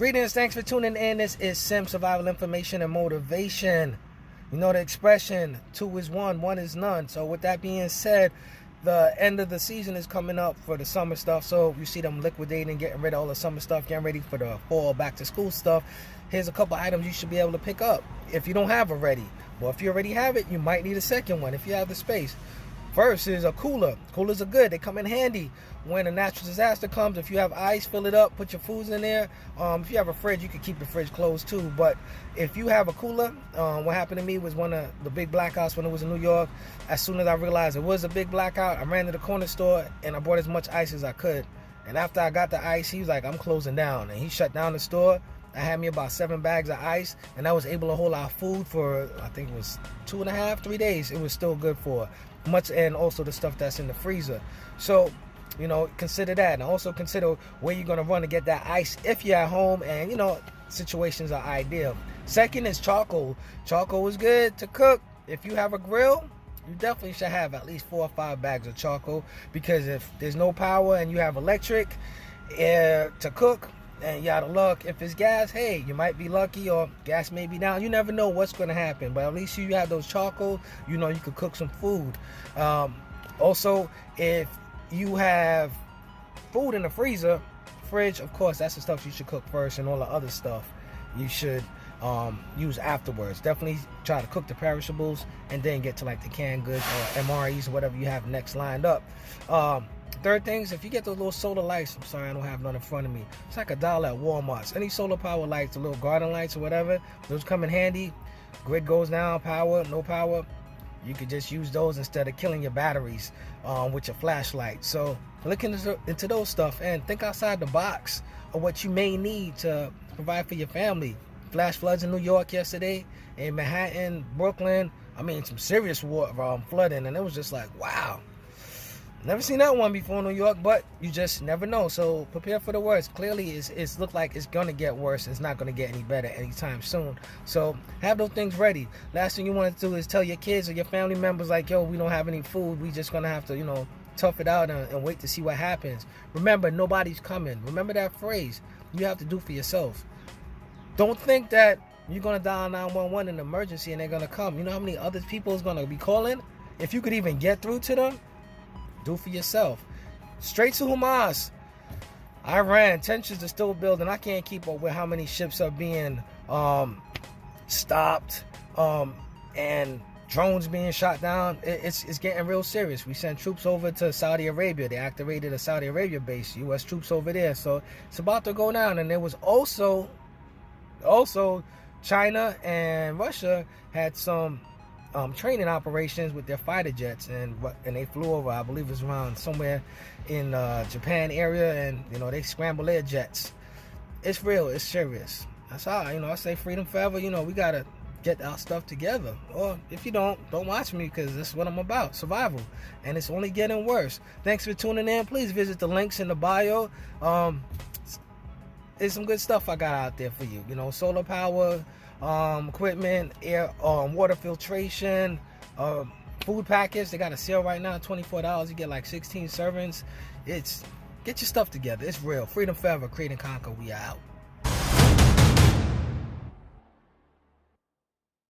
Greetings, thanks for tuning in. This is Sim Survival Information and Motivation. You know the expression, 2 is 1, 1 is none. So with that being said, the end of the season is coming up for the summer stuff. So you see them liquidating, getting rid of all the summer stuff, getting ready for the fall back to school stuff. Here's a couple items you should be able to pick up if you don't have already. Well, if you already have it, you might need a second one if you have the space. First is a cooler. Coolers are good. They come in handy when a natural disaster comes. If you have ice, fill it up, put your foods in there. If you have a fridge, you can keep the fridge closed too. But if you have a cooler, what happened to me was one of the big blackouts when it was in New York. As soon as I realized it was a big blackout, I ran to the corner store and I bought as much ice as I could. And after I got the ice, he was like, I'm closing down. And he shut down the store. I had me about 7 bags of ice, and I was able to hold our food for, I think it was 2.5, 3 days. It was still good for much, and also the stuff that's in the freezer. So, you know, consider that. And also consider where you're going to run to get that ice if you're at home, and, you know, situations are ideal. Second is charcoal. Charcoal is good to cook. If you have a grill, you definitely should have at least 4 or 5 bags of charcoal, because if there's no power and you have electric to cook, and you're out of luck, if it's gas, hey, you might be lucky, or gas may be down. You never know what's going to happen, but at least you have those charcoal, you know, you could cook some food. Also, if you have food in the freezer, fridge, of course, that's the stuff you should cook first, and all the other stuff you should use afterwards. Definitely try to cook the perishables and then get to like the canned goods or MREs or whatever you have next lined up. Third things, if you get those little solar lights, I'm sorry I don't have none in front of me, it's like $1 at Walmart. Any solar power lights, the little garden lights or whatever, those come in handy. Grid goes down, power, no power, you could just use those instead of killing your batteries with your flashlight. So look into those stuff and think outside the box of what you may need to provide for your family. Flash floods in New York yesterday, in Manhattan, Brooklyn, I mean some serious flooding, and it was just like, wow. Never seen that one before in New York, but you just never know. So prepare for the worst. Clearly, it's looked like it's going to get worse. It's not going to get any better anytime soon. So have those things ready. Last thing you want to do is tell your kids or your family members like, yo, we don't have any food. We just going to have to, you know, tough it out and wait to see what happens. Remember, nobody's coming. Remember that phrase. You have to do for yourself. Don't think that you're going to dial 911 in an emergency and they're going to come. You know how many other people is going to be calling? If you could even get through to them, do for yourself. Straight to Hamas. Iran, tensions are still building. I can't keep up with how many ships are being stopped and drones being shot down. It's getting real serious. We sent troops over to Saudi Arabia. They activated a Saudi Arabia base, U.S. troops over there. So it's about to go down. And there was also China and Russia had some training operations with their fighter jets, and they flew over, I believe it was around somewhere in Japan area, and you know they scramble their jets. It's real, it's serious. That's how, you know, I say freedom forever. You know, we gotta get our stuff together. Or if you don't watch me, because this is what I'm about, survival, and it's only getting worse. Thanks for tuning in. Please visit the links in the bio. There's some good stuff I got out there for you. You know, solar power, equipment, air, water filtration, food packets. They got a sale right now, $24. You get like 16 servings. Get your stuff together. It's real. Freedom forever. Create and conquer. We are out.